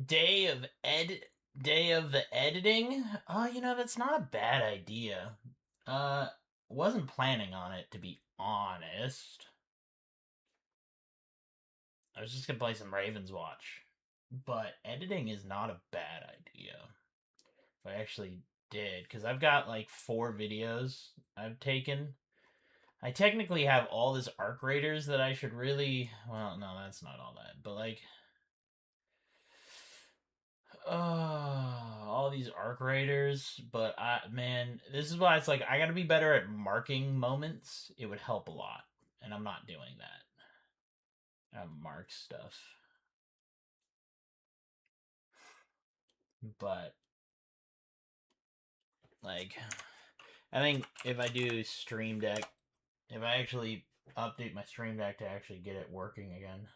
Day of the editing. Oh, that's not a bad idea. Uh, wasn't planning on it, to be honest. I was just gonna play some Ravens Watch, but editing is not a bad idea. If I actually did, because I've got like 4 videos I've taken. I technically have all this arc raiders that I should really. Well, no, that's not all that, but like, all these arc raiders. But man, this is why it's like I gotta be better at marking moments. It would help a lot, and I'm not doing that. I mark stuff, but like, I think if I do Stream Deck, if I actually update my Stream Deck to actually get it working again.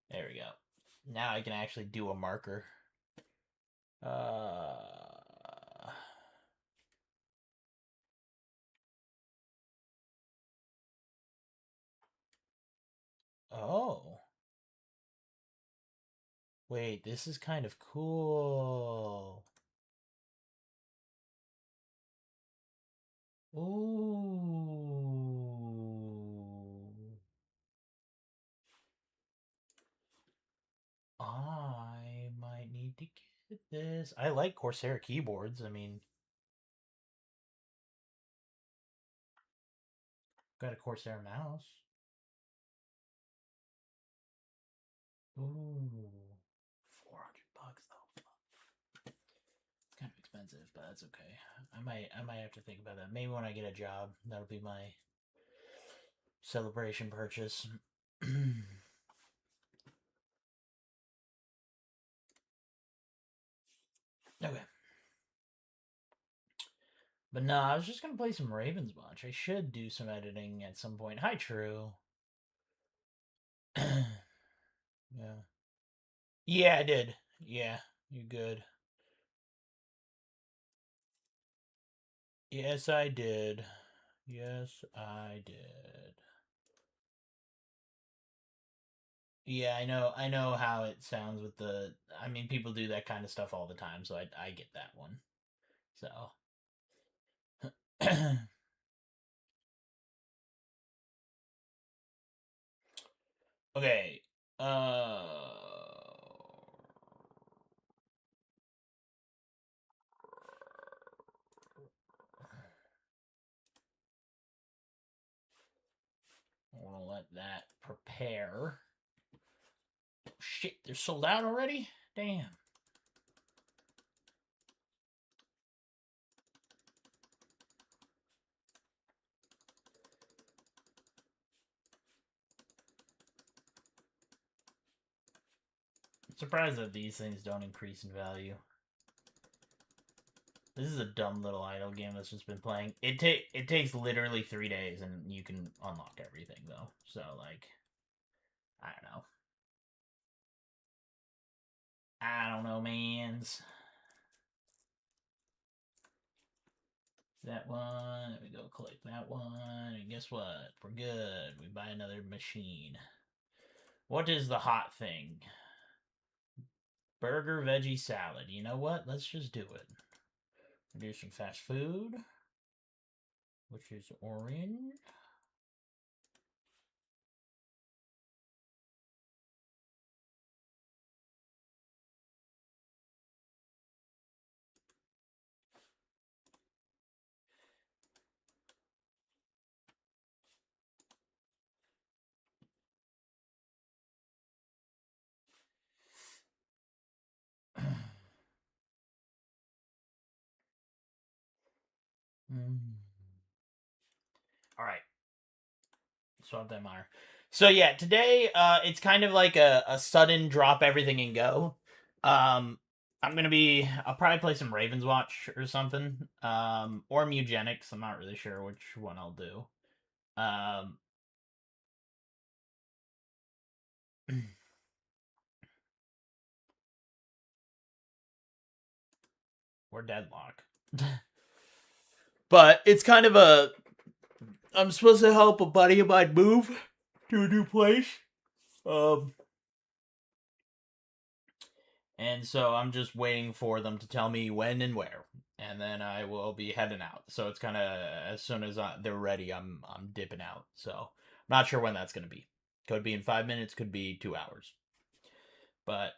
There we go. Now I can actually do a marker. Uh, oh. Wait, this is kind of cool. Ooh. I might need to get this. I like Corsair keyboards. I mean, got a Corsair mouse. Ooh. $400 though. It's kind of expensive, but that's okay. I might have to think about that. Maybe when I get a job, that'll be my celebration purchase. Okay. But no, I was just gonna play some Ravens Watch. I should do some editing at some point. Hi, True. Yeah. Yeah, I did. Yeah, you good. Yes, I did. Yes, I did. Yeah, I know how it sounds with the. I mean, people do that kind of stuff all the time, so I get that one. So. Okay. Uh. I want to let that prepare. Shit, they're sold out already? Damn. I'm surprised that these things don't increase in value. This is a dumb little idle game that's just been playing. It takes literally 3 days and you can unlock everything though. So like, I don't know. I don't know, mans. That one. There we go. Click that one. And guess what? We're good. We buy another machine. What is the hot thing? Burger, veggie, salad. You know what? Let's just do it. Do some fast food, which is orange. All right. Swap that mire. So yeah, today it's kind of like a sudden drop everything and go. I'll probably play some Ravens Watch or something. Or Mugenics. I'm not really sure which one I'll do. Um we're deadlock. But it's kind of a I'm supposed to help a buddy of mine move to a new place. And so I'm just waiting for them to tell me when and where, and then I will be heading out. So it's kind of as soon as they're ready, I'm dipping out. So I'm not sure when that's going to be. Could be in 5 minutes, could be 2 hours. But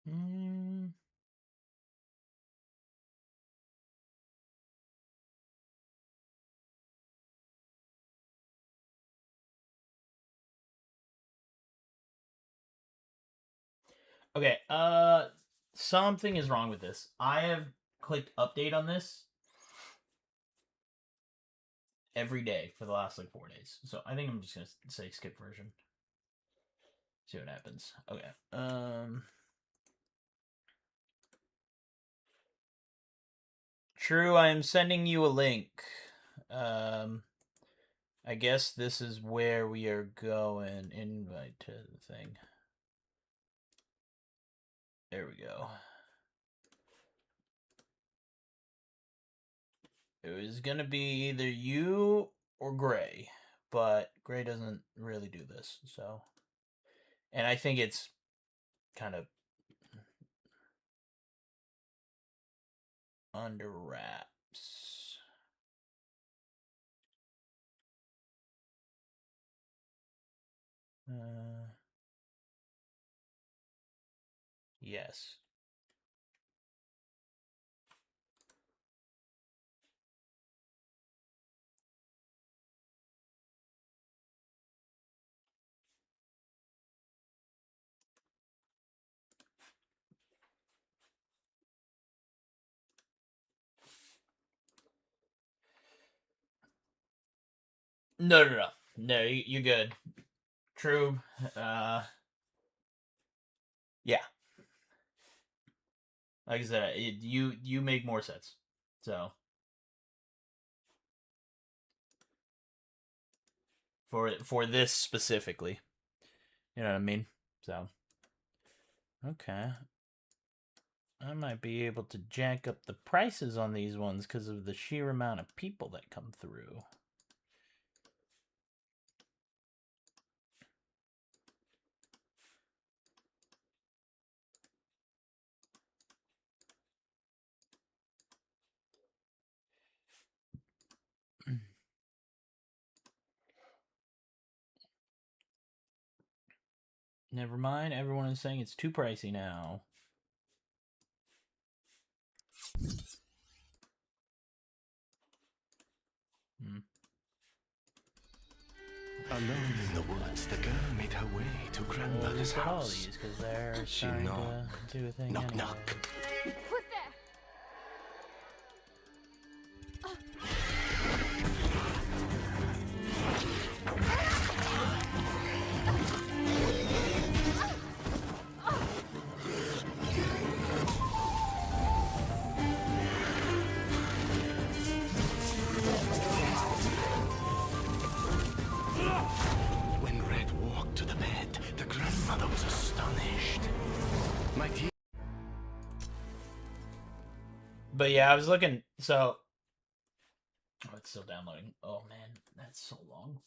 mm, okay, something is wrong with this. I have clicked update on this every day for the last like 4 days. So I think I'm just gonna say skip version. See what happens. Okay. True, I am sending you a link. I guess this is where we are going. Invite to the thing. There we go. It was gonna be either you or Gray, but Gray doesn't really do this, so. And I think it's kind of under wraps. Yes. No. No, you're good. True. Yeah. Like I said, you make more sense. So for this specifically, you know what I mean. So okay, I might be able to jack up the prices on these ones because of the sheer amount of people that come through. Never mind, everyone is saying it's too pricey now. Alone in the woods, the girl made her way to grandmother's house. Because they're She starting knocked. to do a thing. Knock, anyway. knock. Who's there? When Red walked to the bed, the grandmother was astonished. My dear. But yeah, I was looking. So, oh, it's still downloading. Oh man, that's so long.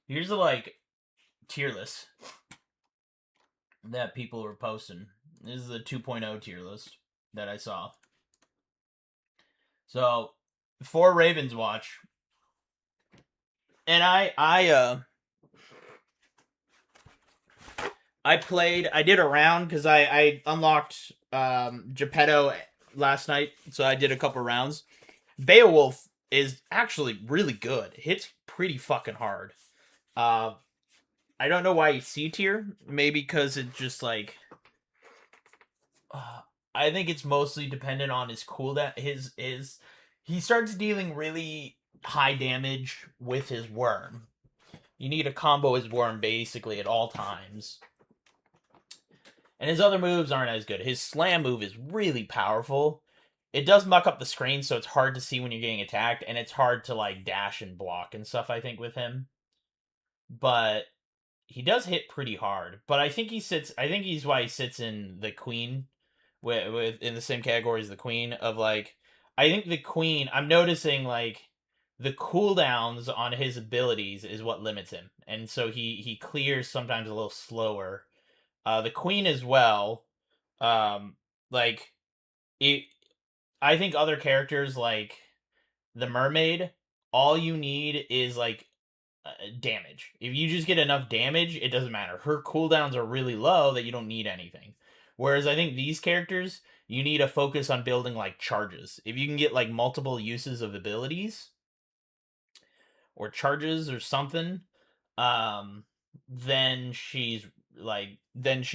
Here's the like tier list that people were posting. This is the 2.0 tier list that I saw. So, for Ravens Watch, and I did a round because I unlocked Geppetto last night, so I did a couple rounds. Beowulf is actually really good. Hits pretty fucking hard. I don't know why he's C tier. Maybe because it's just like I think it's mostly dependent on his cooldown. He starts dealing really high damage with his worm. You need to combo his worm basically at all times. And his other moves aren't as good. His slam move is really powerful. It does muck up the screen, so it's hard to see when you're getting attacked, and it's hard to like dash and block and stuff, I think, with him. But he does hit pretty hard. But I think he's why he sits in the queen with in the same category as the queen of like I think the queen I'm noticing like the cooldowns on his abilities is what limits him. And so he clears sometimes a little slower. The queen as well. Like it I think other characters like the mermaid, all you need is like damage. If you just get enough damage, it doesn't matter. Her cooldowns are really low that you don't need anything. Whereas I think these characters, you need to focus on building like charges. If you can get like multiple uses of abilities or charges or something, then she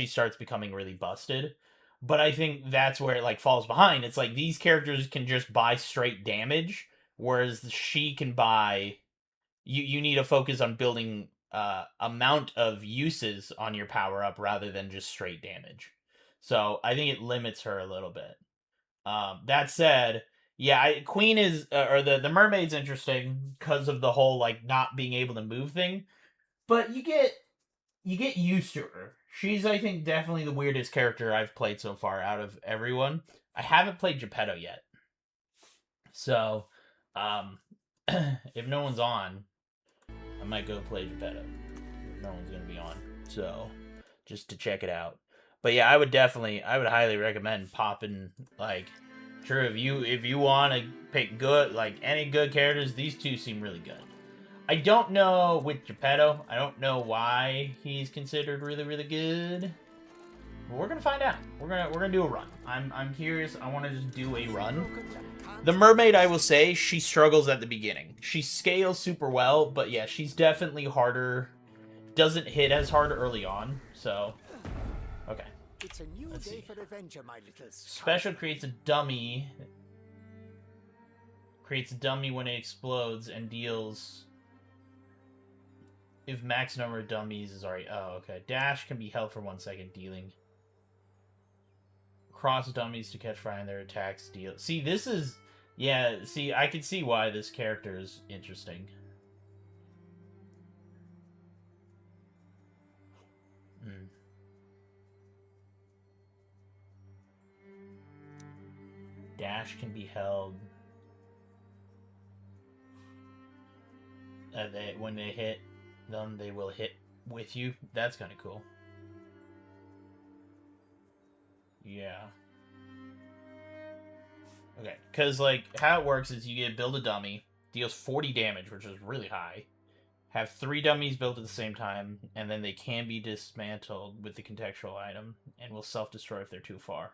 starts becoming really busted. But I think that's where it like falls behind. It's like these characters can just buy straight damage, whereas she can buy you need to focus on building amount of uses on your power up rather than just straight damage. So I think it limits her a little bit. That said, yeah, Queen is or the mermaid's interesting because of the whole like not being able to move thing, but you get used to her. She's I think definitely the weirdest character I've played so far out of everyone. I haven't played Geppetto yet, so if no one's on, I might go play Geppetto. No one's gonna be on, so just to check it out. But yeah, I would highly recommend popping like. Sure, if you want to pick good like any good characters, these two seem really good. I don't know with Geppetto. I don't know why he's considered really really good. But we're gonna find out. We're gonna do a run. I'm curious. I want to just do a run. The mermaid, I will say, she struggles at the beginning. She scales super well, but yeah, she's definitely harder. Doesn't hit as hard early on, so okay. It's a new Let's day see. for adventure, my little Special creates a dummy. Creates a dummy when it explodes and deals. If max number of dummies is already. Oh, okay. Dash can be held for 1 second, dealing. Cross dummies to catch fire and their attacks deal. See, this is. Yeah, see, I can see why this character is interesting. Dash can be held. When they hit them, they will hit with you. That's kind of cool. Yeah. Okay, because like how it works is you build a dummy, deals 40 damage, which is really high. Have 3 dummies built at the same time, and then they can be dismantled with the contextual item, and will self-destroy if they're too far.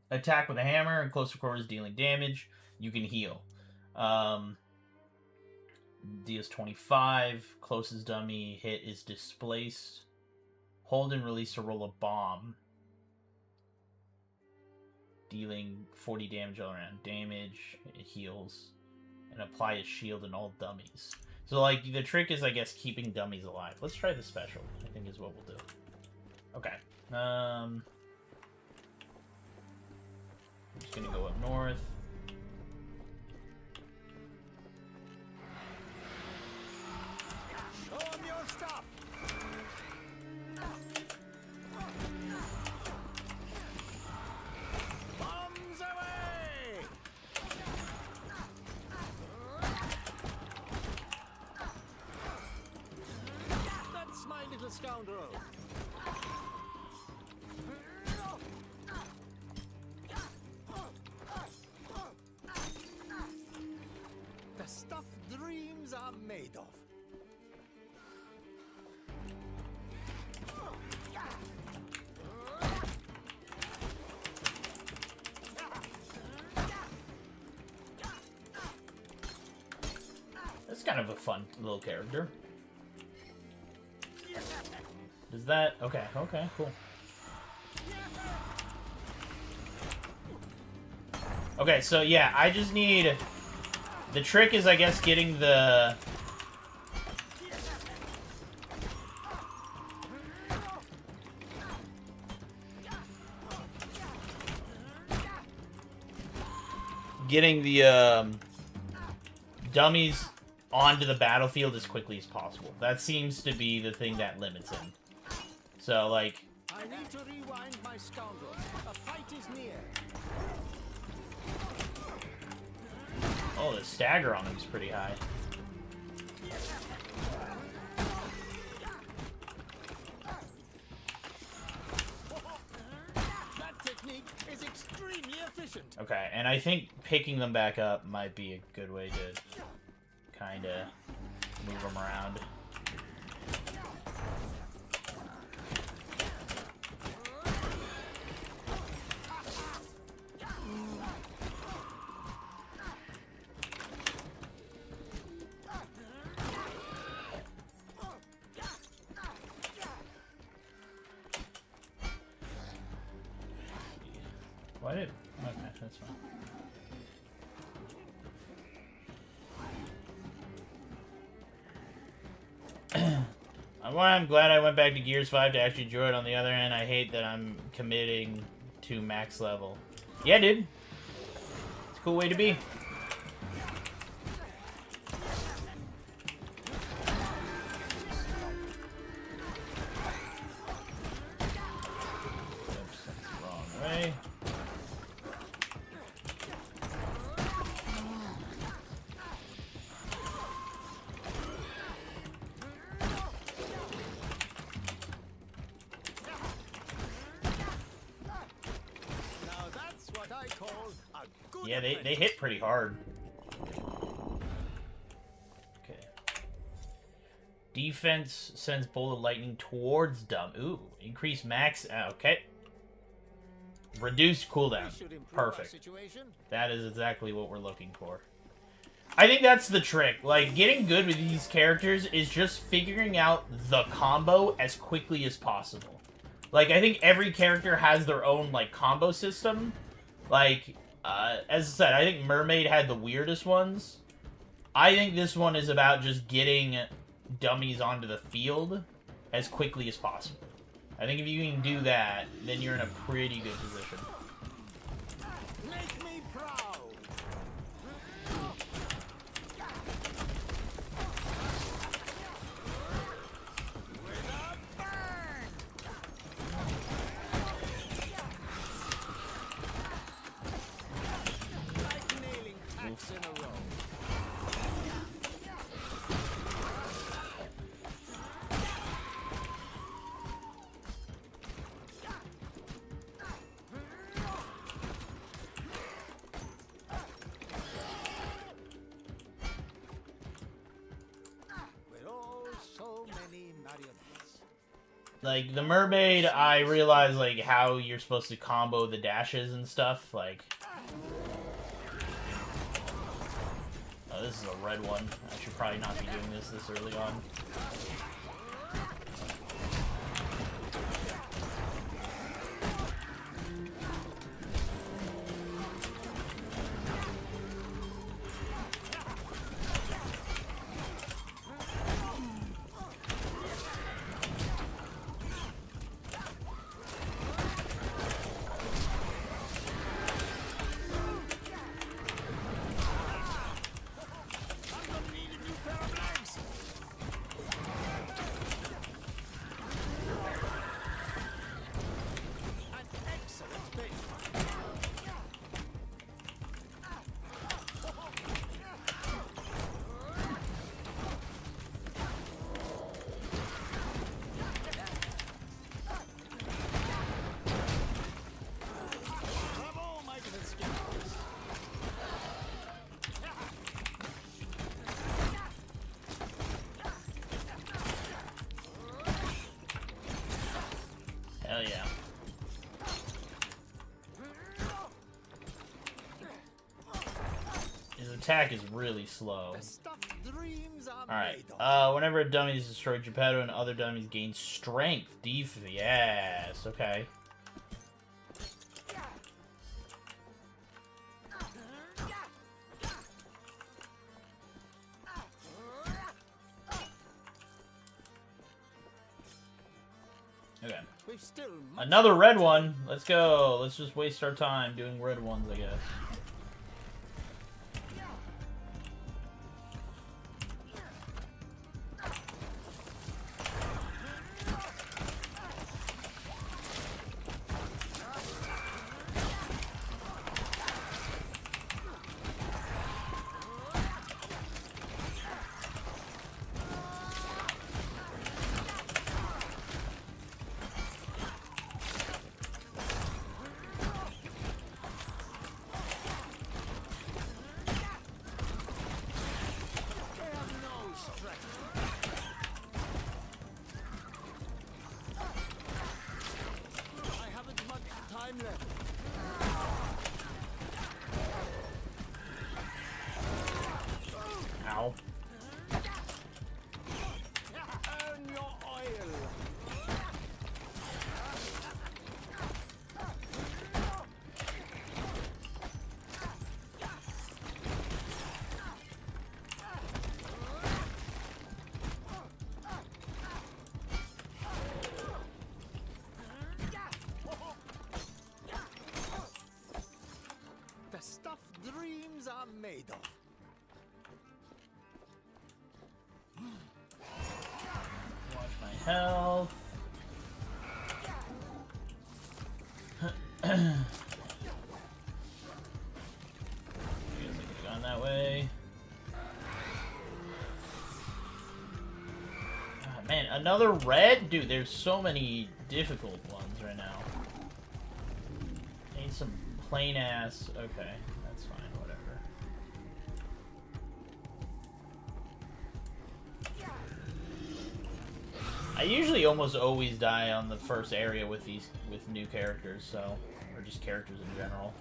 Attack with a hammer and close quarters dealing damage. You can heal. Deals 25. Closest dummy hit is displaced. Hold and release to roll a bomb. Dealing 40 damage all around. Damage. It heals. And apply a shield in all dummies. So, like, the trick is, I guess, keeping dummies alive. Let's try the special, I think is what we'll do. Okay. I'm just gonna go up north. Show 'em your stuff. Bombs away! The stuff dreams are made of. That's kind of a fun little character. Does that... Okay, okay, cool. Okay, so yeah, I just need... The trick is, I guess, getting the... Getting the, dummies onto the battlefield as quickly as possible. That seems to be the thing that limits him. So, like... I need to rewind my scoundrels. A fight is near. Oh, the stagger on him is pretty high. That technique is extremely efficient. Okay, and I think picking them back up might be a good way to kind of move them around. Why did... Okay, that's fine. I'm glad I went back to Gears 5 to actually enjoy it. On the other hand, I hate that I'm committing to max level. Yeah, dude. It's a cool way to be. Oops, that's the wrong way. Now that's what I call a good Yeah, they apprentice. hit pretty hard. Okay. Defense sends bolt of lightning towards dumb. Ooh, increase max. Okay. Reduced cooldown. We should improve our Perfect. situation. That is exactly what we're looking for. I think that's the trick. Like, getting good with these characters is just figuring out the combo as quickly as possible. Like, I think every character has their own, like, combo system. Like, as I said, I think Mermaid had the weirdest ones. I think this one is about just getting dummies onto the field as quickly as possible. I think if you can do that, then you're in a pretty good position. Make me proud. With a bang. Like nailing facts in a row. We're all so many marionettes. Like, the Mermaid, I realize, like, how you're supposed to combo the dashes and stuff, like... Oh, this is a red one. I should probably not be doing this early on. I'm gonna need a new pair of legs. Hell yeah. His attack is really slow. The stuff dreams are Alright. made of. Whenever a dummy is destroyed, Geppetto and other dummies gain strength. Yes, okay. Okay. We've still much Another red one. Let's go. Let's just waste our time doing red ones, I guess. I haven't much time left. Ow. Earn your oil. The stuff dreams are made of. Watch my health. I guess I could have gone that way. Ah, man, another red? Dude, there's so many difficult ones right now. I need some plain ass. Okay, that's fine, whatever. I usually almost always die on the first area with new characters, so, or just characters in general.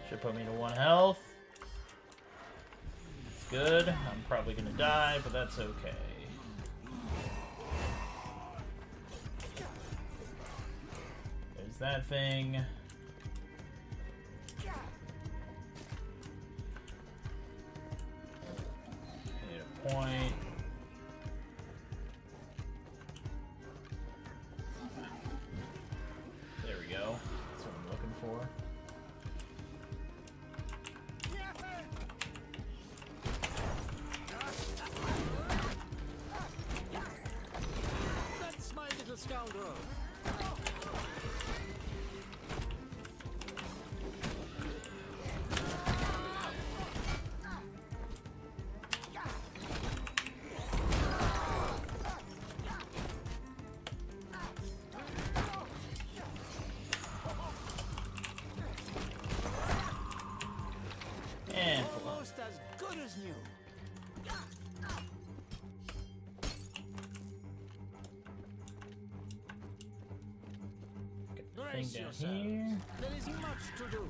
Should put me to 1 health. Good. I'm probably gonna die, but that's okay. There's that thing. Need a point. There we go. That's what I'm looking for. That's my little scoundrel. And Almost as good as new. thing Brace down yourselves. here. There is much to do.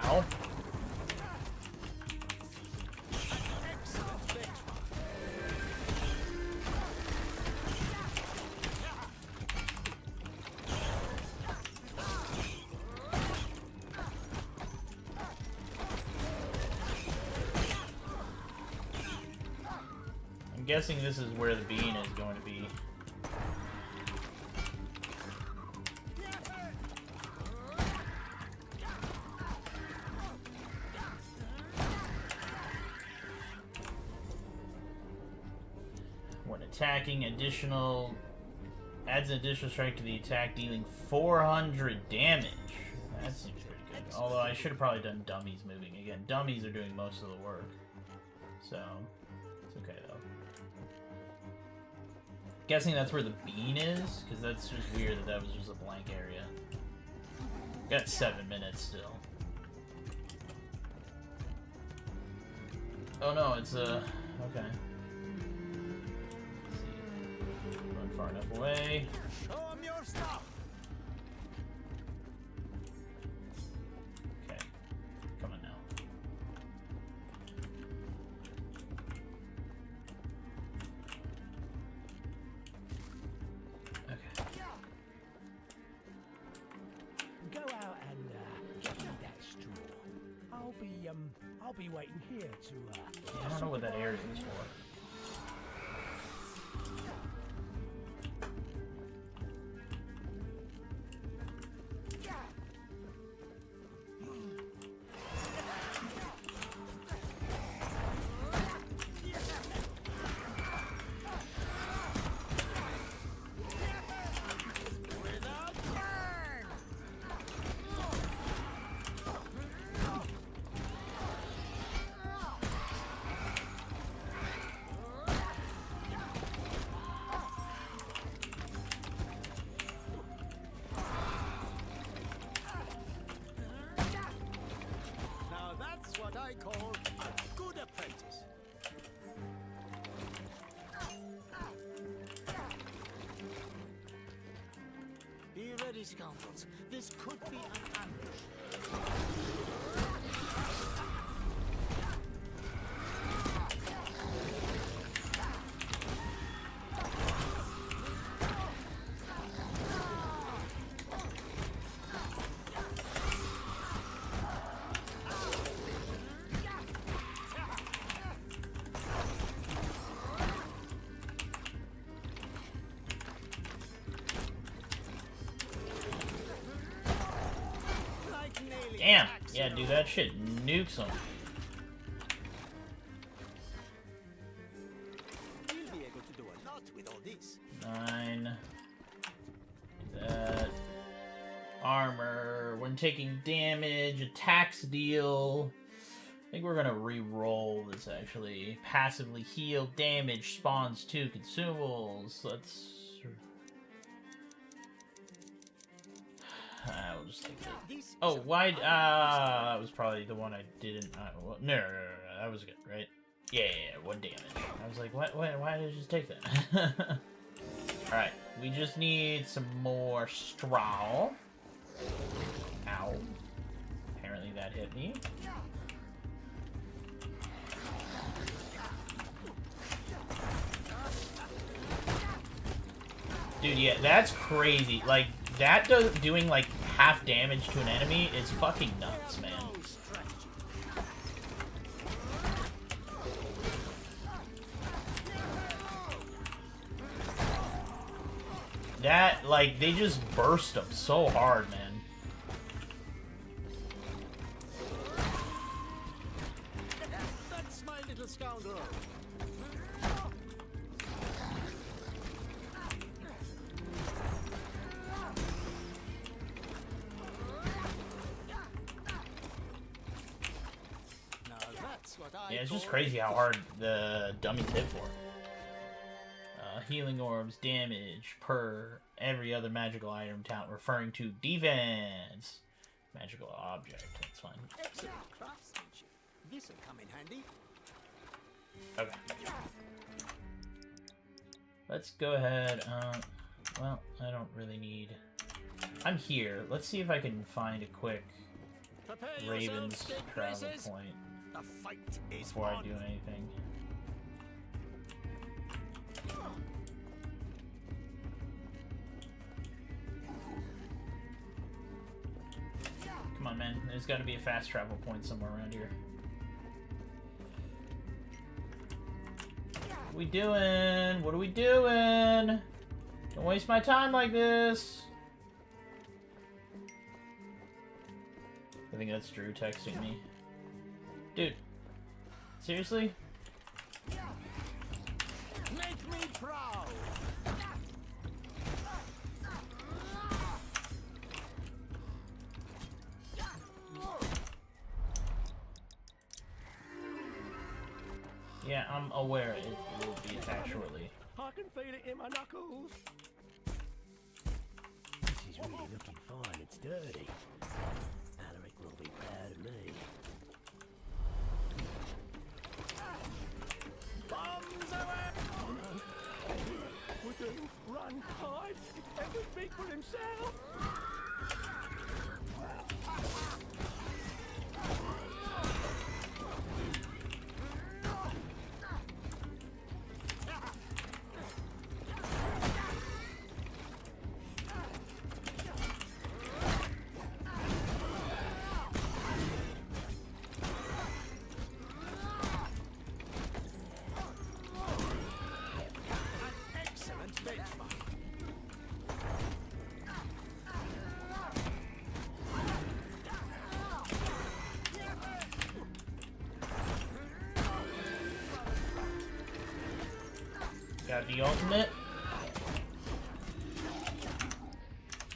Ow. Excellent benchmark. I'm guessing this is where the bean is going to be. When attacking, adds an additional strike to the attack, dealing 400 damage. That seems pretty good. Although I should have probably done dummies moving again. Dummies are doing most of the work. So, it's okay though. Guessing that's where the bean is, because that's just weird that that was just a blank area. Got 7 minutes still. Oh no, it's okay. Let's see. Run far enough away. Show 'em your stuff. Okay. Come on now. Okay. Go out and get me that straw. I'll be waiting here to. I don't know what that area is for. Now that's what I call a good apprentice. Be ready, scoundrels. This could be an ambush. Like nailing Damn! tacks Yeah, in dude, a that shit nukes them. You'll be able to do a lot with all this. 9. Do that. Armor. When taking damage, attacks deal. I think we're gonna re-roll this actually. Passively heal damage spawns 2 consumables. Let's. We'll just take that. This is Oh, a why? fine that was probably the one I didn't. Well, no, that was good, right? Yeah, 1 damage. I was like, what? Why did I just take that? Alright, we just need some more straw. Ow. Apparently that hit me. Dude, yeah, that's crazy. Like, that doing like half damage to an enemy is fucking nuts, man. no strategy. That, like, they just burst them so hard, man. That's my little scoundrel. Now that's what I Yeah, it's just call crazy how hard the dummies hit for. Healing orbs, damage per every other magical item talent referring to defense. Magical object, that's fine. excellent craftsmanship. This'll come in handy. Okay. Let's go ahead. Well, I don't really need. I'm here. Let's see if I can find a quick Prepare Ravens yourselves, scape travel races. point The fight is before I on. do anything. Come on, man. There's got to be a fast travel point somewhere around here. What are we doing? What are we doing? Don't waste my time like this. I think that's Drew texting me. Dude. Seriously? Make me proud. Yeah, I'm aware it will be attacked shortly. I can feel it in my knuckles. This is really looking fine and sturdy. Alaric will be proud of me. Bombs away! Oh no. Would you run, hide? Every speak for himself. Got the ultimate,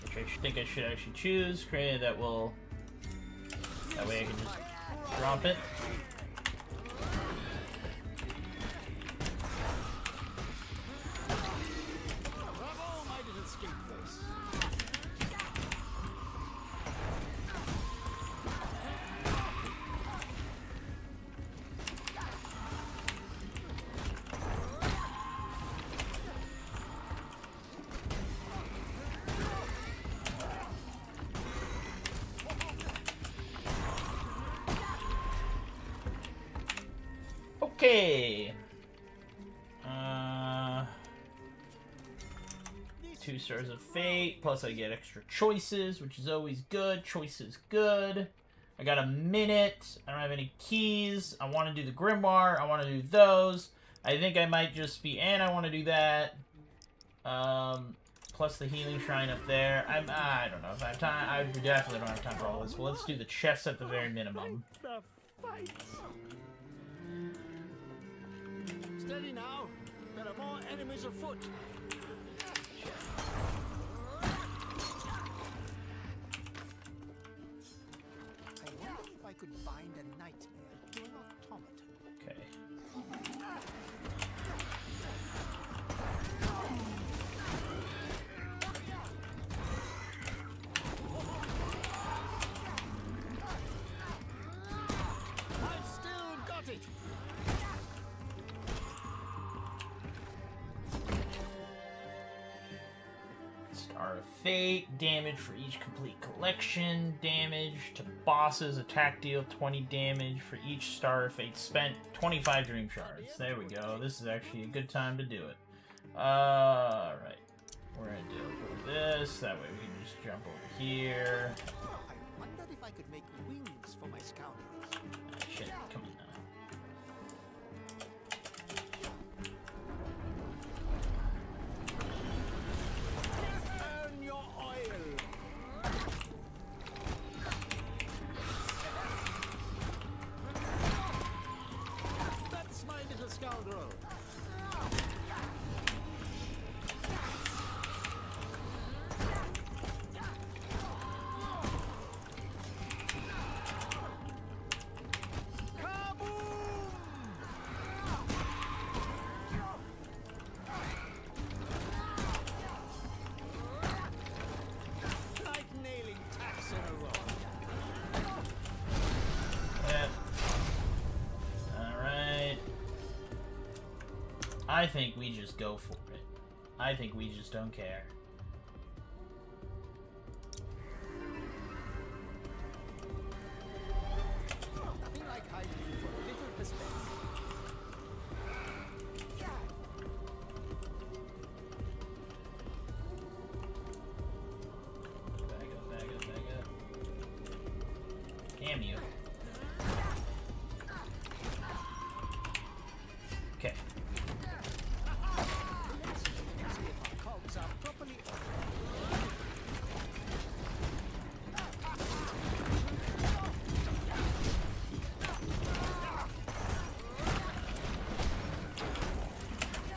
which I think I should actually choose. Create that will. That way I can just drop it. Okay. 2 stars of fate, plus I get extra choices, which is always good. Choice is good. I got a minute. I don't have any keys. I want to do the grimoire. I want to do those. I think I might just be, and I want to do that. Plus the healing shrine up there. I don't know if I have time. I definitely don't have time for all this. Well, let's do the chest at the very minimum. Steady now. There are more enemies afoot. I wonder if I could bind a nightmare to an automaton. Okay. I've still got it. Star of Fate, damage for each complete collection, damage to bosses, attack deal 20 damage for each Star of Fate spent, 25 Dream Shards. There we go. This is actually a good time to do it. Alright. We're gonna do this, that way we can just jump over here. I wonder if I could make wings for my scoundrels. Shit, come on now. Earn your oil. That's my little scoundrel. Like nailing tacks in a row. Yeah. Alright. I think we just go for it. I think we just don't care. Nothing like hiding for a little perspective. Back up, back up, back up. Damn you. Okay. See if our cogs are properly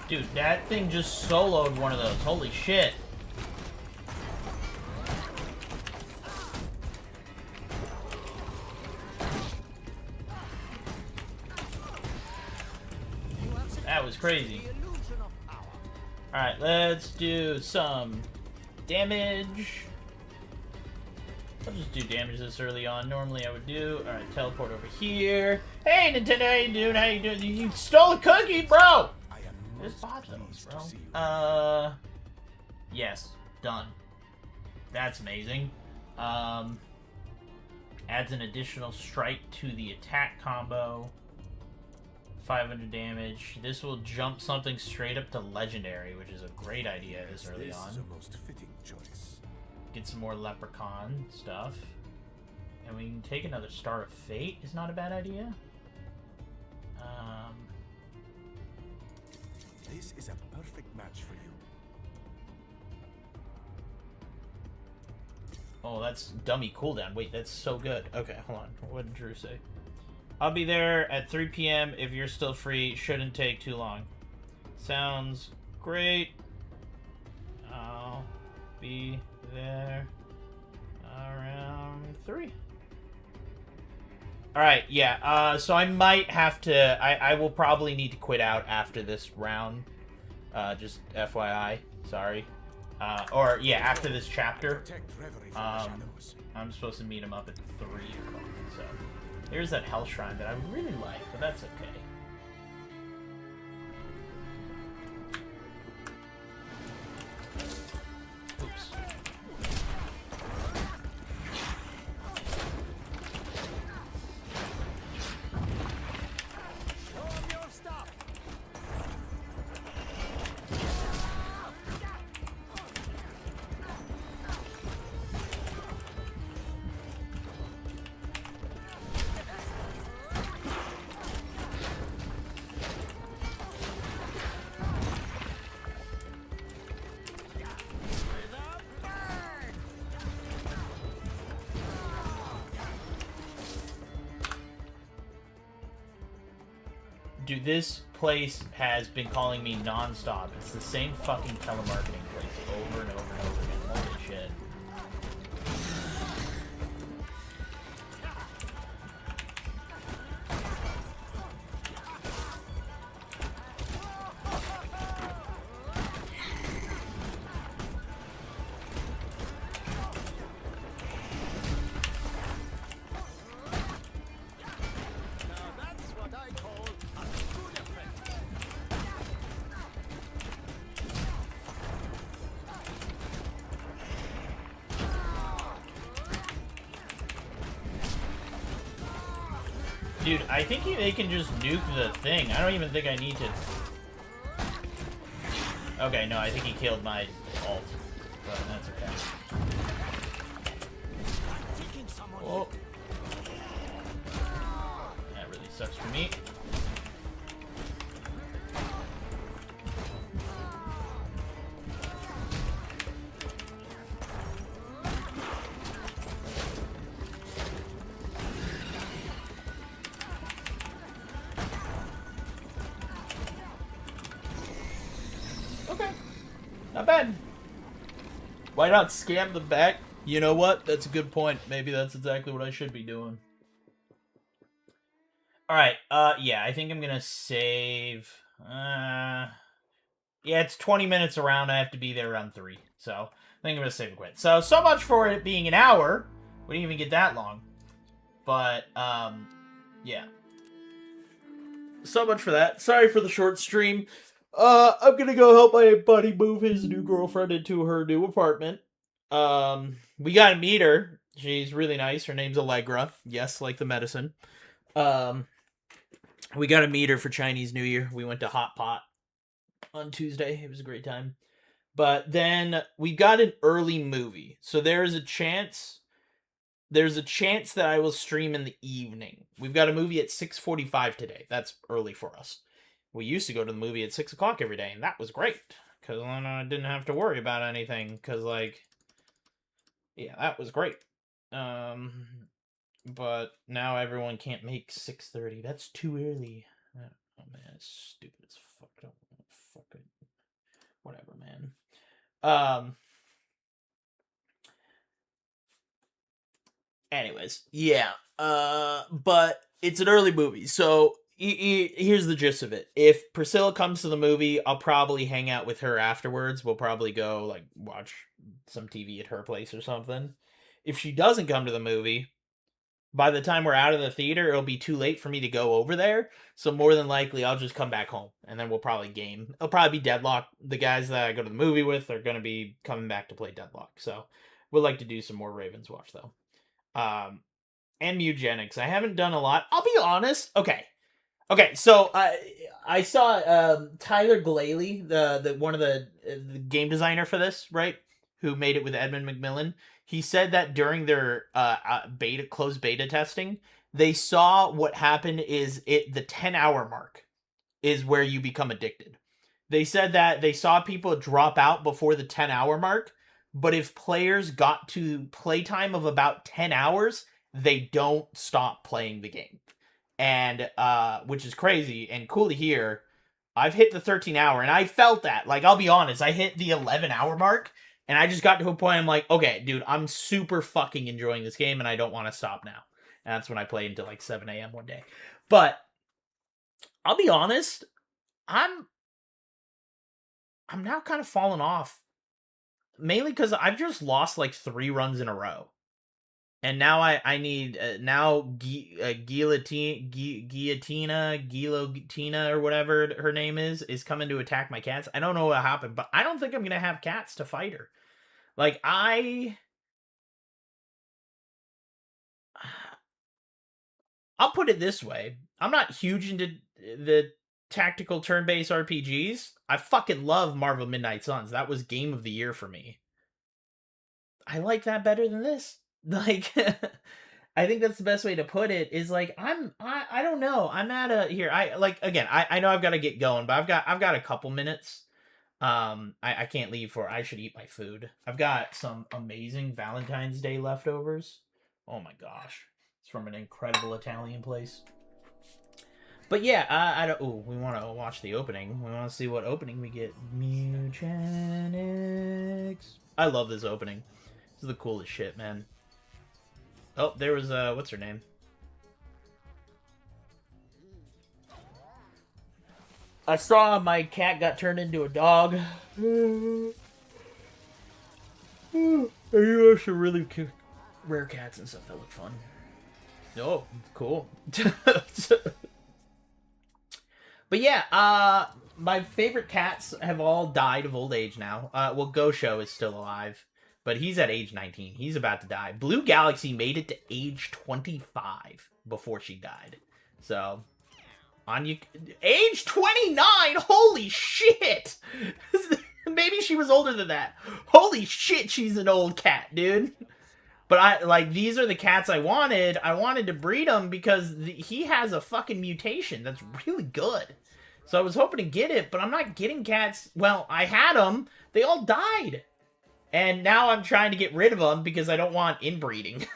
Dude, that thing just soloed one of those. Holy shit. That was crazy. Alright, let's do some damage. I'll just do damage this early on. Normally I would do. Alright, teleport over here. Hey, Nintendo, how you doing? How you doing? You stole a cookie, bro! Just bought those, bro. Yes. Done. That's amazing. Adds an additional strike to the attack combo. 500 damage. This will jump something straight up to legendary, which is a great idea this early on. This is a most fitting choice. Get some more leprechaun stuff. And we can take another Star of Fate. Is not a bad idea. This is a perfect match for you. Oh, that's dummy cooldown. Wait, that's so good. Okay, hold on. What did Drew say? I'll be there at 3 p.m. if you're still free. Shouldn't take too long. Sounds great. I'll be there around 3. Alright, yeah. So I might have to... I will probably need to quit out after this round. Just FYI. Sorry. Or, yeah, after this chapter. I'm supposed to meet him up at 3 o'clock, so... Here's that Hell Shrine that I would really like, but that's okay. Oops. Dude, this place has been calling me non-stop. It's the same fucking telemarketing place over and over and over again. Holy shit. Dude, I think they can just nuke the thing. I don't even think I need to... Okay, no, I think he killed my ult. But that's okay. Oh. That really sucks for me. Okay. Not bad. Why not scam them back? You know what? That's a good point. Maybe that's exactly what I should be doing. Alright, yeah, I think I'm gonna save... yeah, it's 20 minutes around. I have to be there around 3. So, I think I'm gonna save and quit. So much for it being an hour. We didn't even get that long. But, yeah. So much for that. Sorry for the short stream. I'm gonna go help my buddy move his new girlfriend into her new apartment. We gotta meet her. She's really nice. Her name's Allegra. Yes, like the medicine. We gotta meet her for Chinese New Year. We went to Hot Pot on Tuesday. It was a great time. But then we got an early movie. So there's a chance that I will stream in the evening. We've got a movie at 6:45 today. That's early for us. We used to go to the movie at 6 o'clock every day, and that was great. Because then I didn't have to worry about anything. Because, like, yeah, that was great. But now everyone can't make 6:30. That's too early. Oh, man, it's stupid as fuck. Fuck it. Whatever, man. Anyways, yeah. But it's an early movie, so here's the gist of it. If Priscilla comes to the movie, I'll probably hang out with her afterwards. We'll probably go like watch some TV at her place or something. If she doesn't come to the movie, by the time we're out of the theater, it'll be too late for me to go over there. So more than likely, I'll just come back home, and then we'll probably game. It'll probably be Deadlock. The guys that I go to the movie with are going to be coming back to play Deadlock. So we'll like to do some more Ravens Watch, though. And Mugenics. I haven't done a lot. I'll be honest. Okay, so I saw Tyler Glalie, the one of the game designer for this, right? Who made it with Edmund McMillan. He said that during their closed beta testing, they saw what happened is the 10-hour mark is where you become addicted. They said that they saw people drop out before the 10-hour mark, but if players got to playtime of about 10 hours, they don't stop playing the game. And which is crazy and cool to hear. I've hit the 13-hour, and I felt that. Like, I'll be honest, I hit the 11-hour mark, and I just got to a point I'm like, okay, dude, I'm super fucking enjoying this game, and I don't want to stop now. And that's when I played until like 7 a.m. one day. But I'll be honest, I'm now kind of falling off. Mainly because I've just lost like 3 runs in a row. And now I need Guillotina or whatever her name is coming to attack my cats. I don't know what happened, but I don't think I'm gonna have cats to fight her. Like I'll put it this way: I'm not huge into the tactical turn-based RPGs. I fucking love Marvel Midnight Suns. That was game of the year for me. I like that better than this. Like, I think that's the best way to put it. Is like I don't know. I'm at a here. I know I've got to get going, but I've got a couple minutes. I can't leave for I should eat my food. I've got some amazing Valentine's Day leftovers. Oh my gosh, it's from an incredible Italian place. But yeah, I don't. Ooh, we want to watch the opening. We want to see what opening we get. Mugenics. I love this opening. This is the coolest shit, man. Oh, there was, what's her name? I saw my cat got turned into a dog. And you have some really rare cats and stuff that look fun. Oh, cool. But yeah, my favorite cats have all died of old age now. Well, Gosho is still alive. But he's at age 19. He's about to die. Blue Galaxy made it to age 25 before she died. So, on you, age 29. Holy shit! Maybe she was older than that. Holy shit, she's an old cat, dude. But these are the cats I wanted. I wanted to breed them because he has a fucking mutation that's really good. So I was hoping to get it, but I'm not getting cats. Well, I had them. They all died. And now I'm trying to get rid of them because I don't want inbreeding.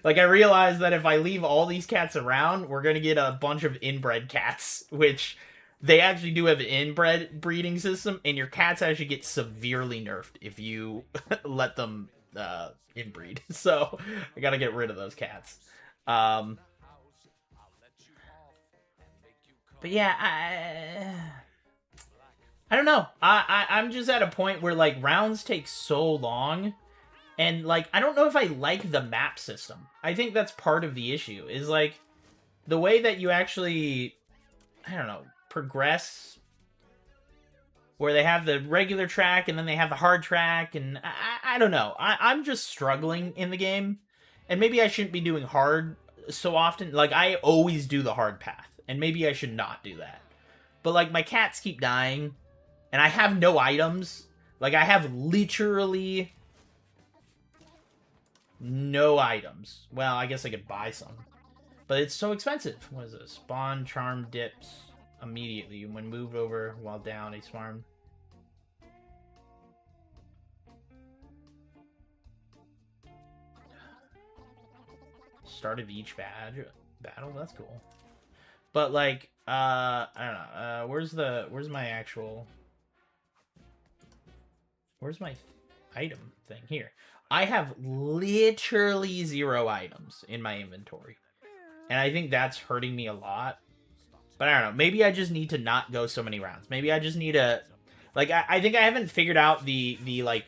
Like, I realized that if I leave all these cats around, we're going to get a bunch of inbred cats, which they actually do have an inbred breeding system, and your cats actually get severely nerfed if you let them inbreed. So, I got to get rid of those cats. But yeah, I don't know. I'm just at a point where, like, rounds take so long. And, like, I don't know if I like the map system. I think that's part of the issue. Is, like, the way that you actually, I don't know, progress. Where they have the regular track and then they have the hard track. And I don't know. I'm just struggling in the game. And maybe I shouldn't be doing hard so often. Like, I always do the hard path. And maybe I should not do that. But, like, my cats keep dying. And I have no items. Like, I have literally no items. Well, I guess I could buy some. But it's so expensive. What is this? Spawn charm dips immediately. When moved over while down a swarm. Start of each battle? That's cool. But, like, I don't know. Where's my actual... Where's my item thing? Here. I have literally 0 items in my inventory. And I think that's hurting me a lot. But I don't know. Maybe I just need to not go so many rounds. Maybe I just need to, like, I think I haven't figured out the like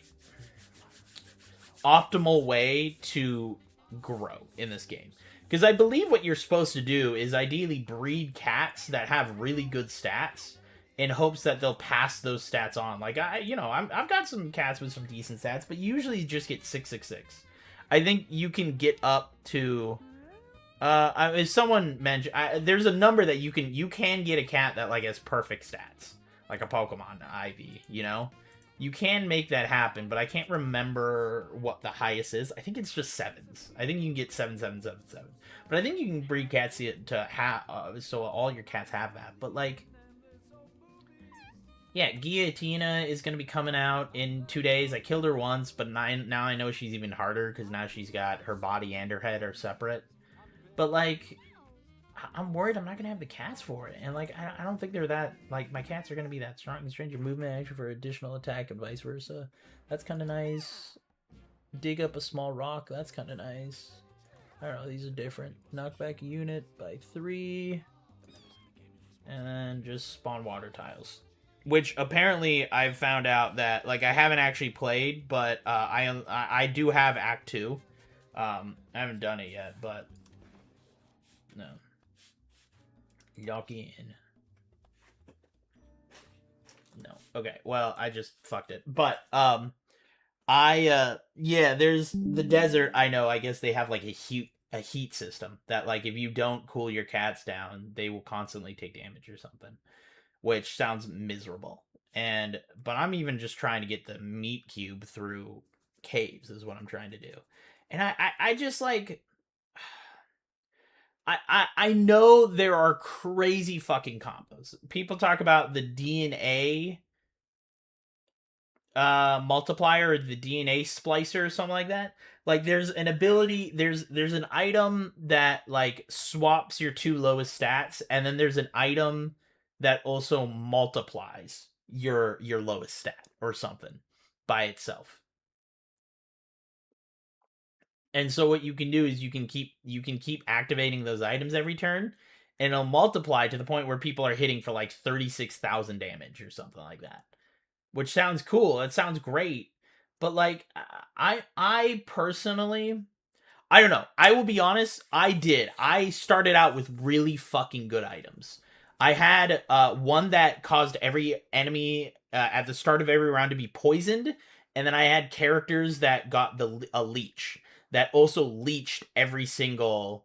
optimal way to grow in this game. Because I believe what you're supposed to do is ideally breed cats that have really good stats in hopes that they'll pass those stats on. Like, I've got some cats with some decent stats, but usually you just get 666. I think you can get up to... as someone mentioned, there's a number that you can get a cat that, like, has perfect stats. Like a Pokemon Ivy, you know? You can make that happen, but I can't remember what the highest is. I think it's just 7s. I think you can get 7. But I think you can breed cats to have, so all your cats have that. But, like, yeah, Guillotina is going to be coming out in 2 days. I killed her once, but now I know she's even harder, because now she's got her body and her head are separate. But, like, I'm worried I'm not going to have the cats for it. And, like, I don't think they're that... Like, my cats are going to be that strong. Constrain your movement action for additional attack and vice versa. That's kind of nice. Dig up a small rock. That's kind of nice. I don't know. These are different. Knock back a unit by 3. And then just spawn water tiles. Which, apparently, I've found out that... Like, I haven't actually played, but I do have Act 2. I haven't done it yet, but... No. Lock in. No. Okay, well, I just fucked it. But, yeah, there's the desert, I know, I guess they have, like, a heat system that, like, if you don't cool your cats down, they will constantly take damage or something. Which sounds miserable. But I'm even just trying to get the meat cube through caves is what I'm trying to do. And I just, like... I know there are crazy fucking combos. People talk about the DNA multiplier or the DNA splicer or something like that. Like, there's an ability, there's an item that, like, swaps your 2 lowest stats, and then there's an item that also multiplies your lowest stat or something by itself. And so what you can do is you can keep activating those items every turn, and it'll multiply to the point where people are hitting for like 36,000 damage or something like that. Which sounds cool. It sounds great. But, like, I personally, I don't know. I will be honest, I started out with really fucking good items. I had one that caused every enemy at the start of every round to be poisoned, and then I had characters that got a leech that also leached every single...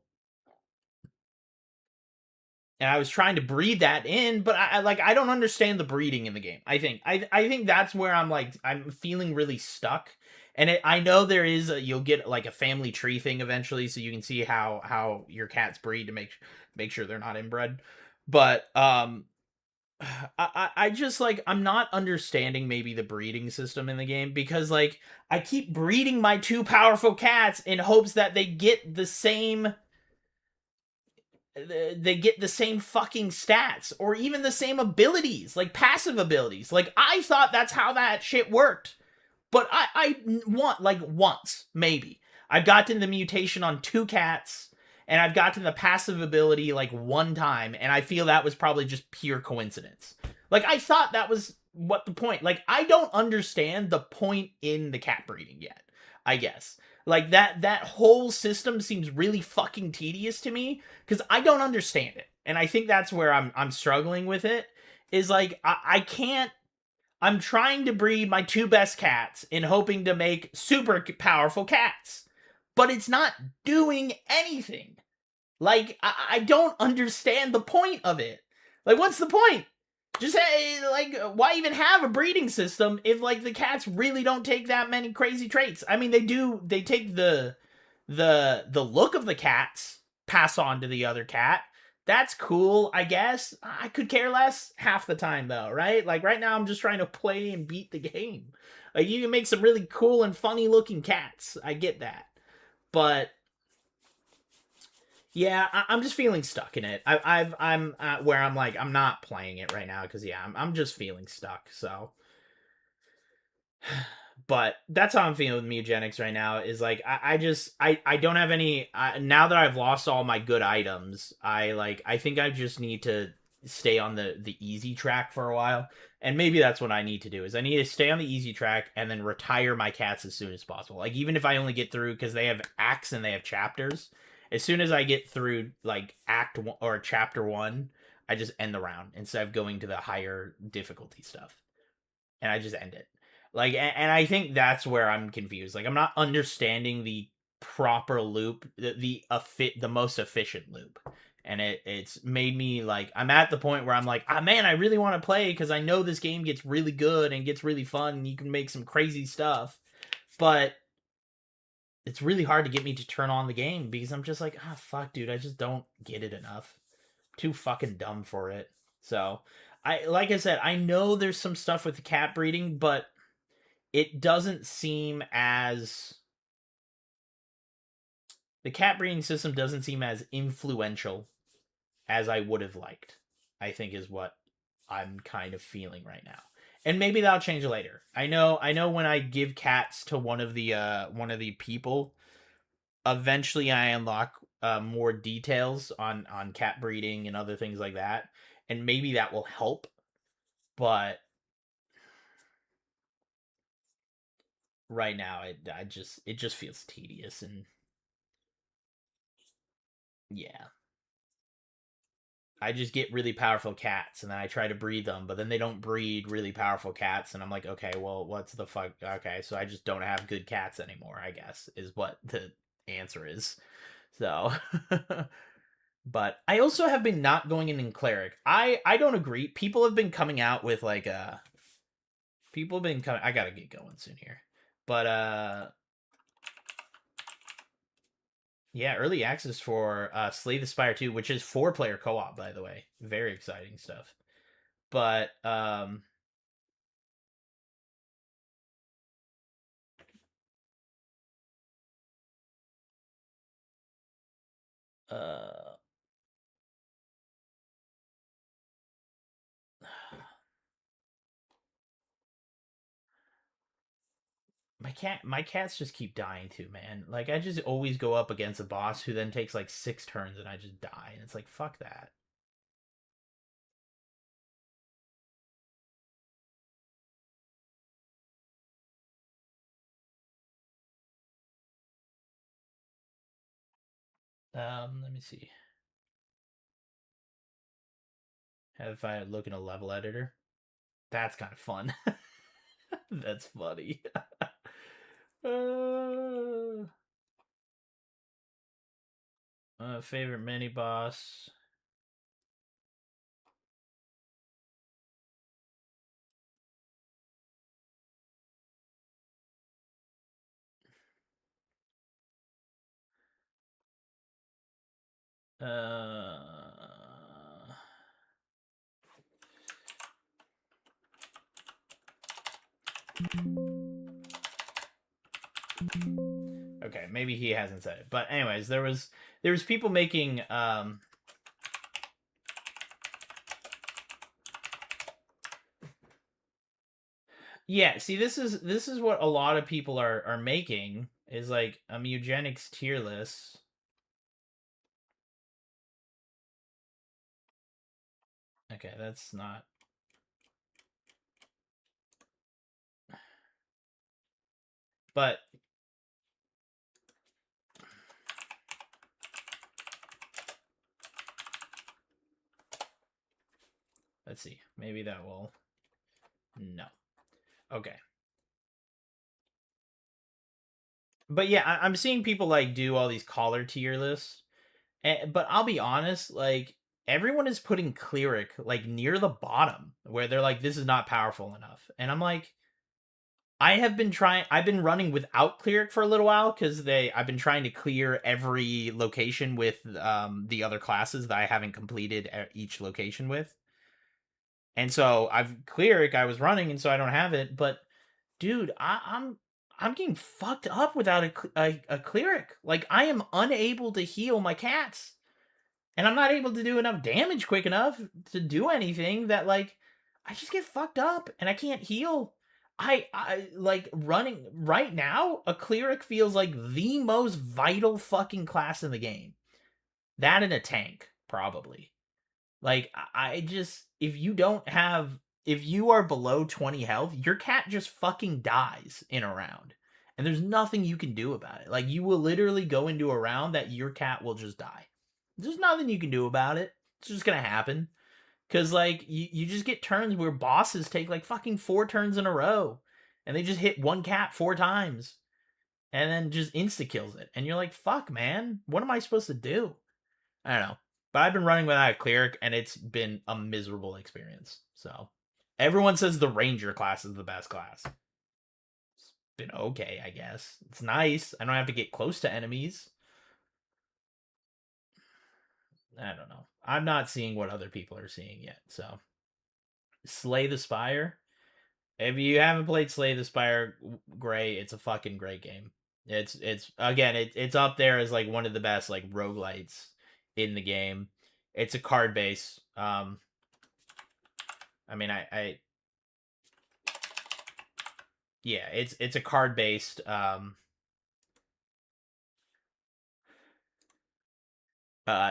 And I was trying to breed that in, but I don't understand the breeding in the game. I think that's where I'm feeling really stuck. And I know there is you'll get like a family tree thing eventually, so you can see how your cats breed to make sure they're not inbred. But I just, like, I'm not understanding maybe the breeding system in the game, because, like, I keep breeding my 2 powerful cats in hopes that they get the same fucking stats, or even the same abilities, like passive abilities. Like, I thought that's how that shit worked. But I want, like, once, maybe. I've gotten the mutation on 2 cats, and I've gotten the passive ability, like, 1 time, and I feel that was probably just pure coincidence. Like, I thought that was what the point... Like, I don't understand the point in the cat breeding yet, I guess. Like, that whole system seems really fucking tedious to me, because I don't understand it. And I think that's where I'm struggling with it, is, like, I can't... I'm trying to breed my 2 best cats in hoping to make super powerful cats. But it's not doing anything. Like, I don't understand the point of it. Like, what's the point? Just, like, why even have a breeding system if, like, the cats really don't take that many crazy traits? I mean, they take the look of the cats, pass on to the other cat. That's cool, I guess. I could care less half the time, though, right? Like, right now I'm just trying to play and beat the game. Like, you can make some really cool and funny looking cats. I get that. But yeah, I'm just feeling stuck in it. I'm where I'm like, I'm not playing it right now, because, yeah, I'm just feeling stuck, so. But that's how I'm feeling with Mutagenics right now, is, like, I don't have any... now that I've lost all my good items, I think I just need to stay on the easy track for a while. And maybe that's what I need to do is I need to stay on the easy track and then retire my cats as soon as possible. Like even if I only get through, because they have acts and they have chapters, as soon as I get through like act one, or chapter one, I just end the round instead of going to the higher difficulty stuff, and I just end it. Like, and I think that's where I'm confused. Like I'm not understanding the proper loop, the most efficient loop. And it's made me like, I'm at the point where I'm like, ah, man, I really want to play because I know this game gets really good and gets really fun and you can make some crazy stuff, but it's really hard to get me to turn on the game because I'm just like, ah, fuck, dude, I just don't get it enough. Too fucking dumb for it. So like I said, I know there's some stuff with the cat breeding, but it doesn't seem as, the cat breeding system doesn't seem as influential as I would have liked, I think is what I'm kind of feeling right now. And maybe that'll change later. I know when I give cats to one of the people, eventually I unlock more details on cat breeding and other things like that. And maybe that will help, but right now it just feels tedious. And yeah, I just get really powerful cats and then I try to breed them, but then they don't breed really powerful cats. And I'm like, okay, well, what's the fuck? Okay, so I just don't have good cats anymore, I guess, is what the answer is. So, but I also have been not going in cleric. I don't agree. People have been coming out with like, people have been coming, I gotta get going soon here. But, yeah, early access for Slay the Spire 2, which is 4-player co-op, by the way. Very exciting stuff. But uh my cats just keep dying too, man. Like I just always go up against a boss who then takes like 6 turns and I just die, and it's like fuck that. Let me see. If I look in a level editor, that's kind of fun. That's funny. Favorite mini boss. Okay, maybe he hasn't said it, but anyways, there was people making yeah, see, this is what a lot of people are making, is like a eugenics tier list. Okay, that's not. But let's see. Maybe that will. No. Okay. But yeah, I'm seeing people like do all these collar tier lists, but I'll be honest, like everyone is putting cleric like near the bottom where they're like, this is not powerful enough, and I'm like, I've been running without cleric for a little while because I've been trying to clear every location with the other classes that I haven't completed each location with, and so I've cleric I was running, and so I don't have it, but dude, I'm getting fucked up without a cleric. Like I am unable to heal my cats, and I'm not able to do enough damage quick enough to do anything. That like I just get fucked up and I can't heal. I like running right now. A cleric feels like the most vital fucking class in the game. That and a tank probably. Like, I just, if you are below 20 health, your cat just fucking dies in a round. And there's nothing you can do about it. Like, you will literally go into a round that your cat will just die. There's nothing you can do about it. It's just gonna happen. Because, like, you just get turns where bosses take, like, fucking 4 turns in a row. And they just hit one cat 4 times. And then just insta-kills it. And you're like, fuck, man. What am I supposed to do? I don't know. But I've been running without a cleric, and it's been a miserable experience. So, everyone says the ranger class is the best class. It's been okay, I guess. It's nice. I don't have to get close to enemies. I don't know. I'm not seeing what other people are seeing yet. So, Slay the Spire. If you haven't played Slay the Spire, great. It's a fucking great game. It's again, it's up there as like one of the best like roguelites in the game. It's a card base. I mean, yeah, it's a card based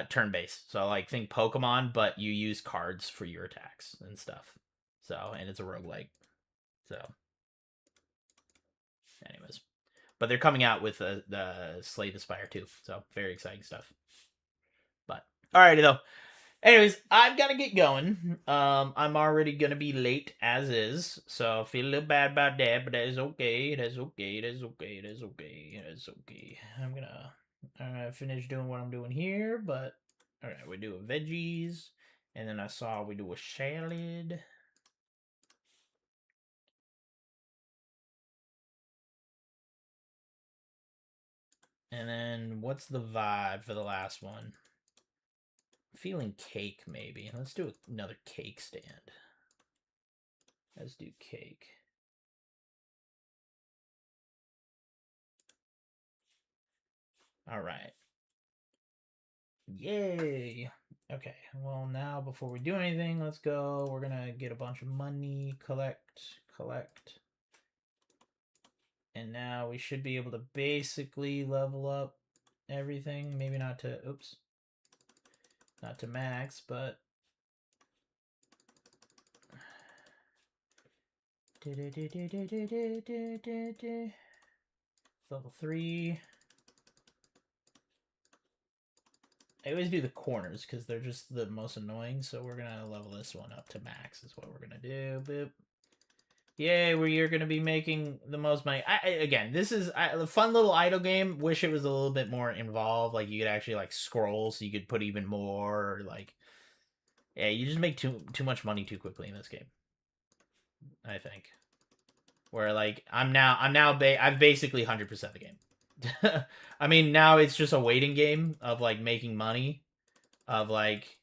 turn based. So like think Pokemon, but you use cards for your attacks and stuff. So, and it's a roguelike. So, anyways, but they're coming out with the Slay the Spire too. So very exciting stuff. But alrighty though. Anyways, I've got to get going. I'm already gonna be late as is, so I feel a little bad about that, but that is okay. That's okay. That's okay. That's okay. That's okay. I'm gonna finish doing what I'm doing here, but all right, we do a veggies, and then I saw we do a salad. And then what's the vibe for the last one? I'm feeling cake, maybe. Let's do another cake stand. Let's do cake. All right. Yay. Okay, well now before we do anything, let's go. We're gonna get a bunch of money, collect. And now we should be able to basically level up everything. Maybe not to, oops. Not to max, but level 3. I always do the corners because they're just the most annoying, so we're gonna level this one up to max is what we're gonna do. Boop. Yay, where you're gonna be making the most money. Again, this is a fun little idle game. Wish it was a little bit more involved. Like you could actually like scroll, so you could put even more. Or, like, yeah, you just make too much money too quickly in this game. I think. Where like I've basically 100% the game. I mean, now it's just a waiting game of like making money. Of like,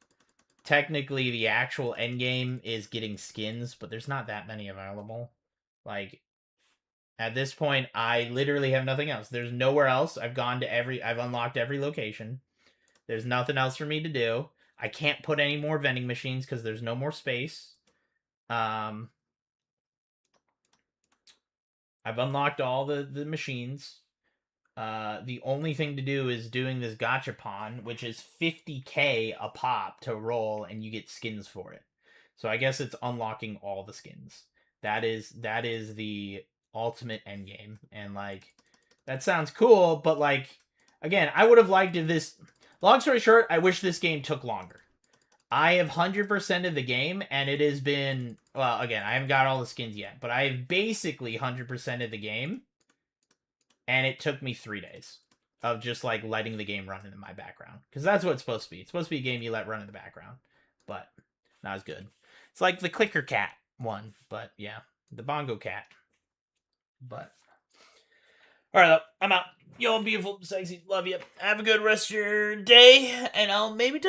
technically the actual end game is getting skins, but there's not that many available. Like, at this point, I literally have nothing else. There's nowhere else. I've unlocked every location. There's nothing else for me to do. I can't put any more vending machines because there's no more space. I've unlocked all the machines. The only thing to do is doing this gachapon, which is 50k a pop to roll, and you get skins for it. So I guess it's unlocking all the skins. That is the ultimate end game, and like that sounds cool, but like again, I would have liked if this. Long story short, I wish this game took longer. I have 100% of the game, and it has been, well, again, I haven't got all the skins yet, but I have basically 100% of the game, and it took me 3 days of just, like, letting the game run in my background. Because that's what it's supposed to be. It's supposed to be a game you let run in the background, but not as good. It's like the Clicker Cat one, but yeah, the Bongo Cat. But, alright, I'm out. Y'all beautiful, sexy, love you. Have a good rest of your day, and I'll maybe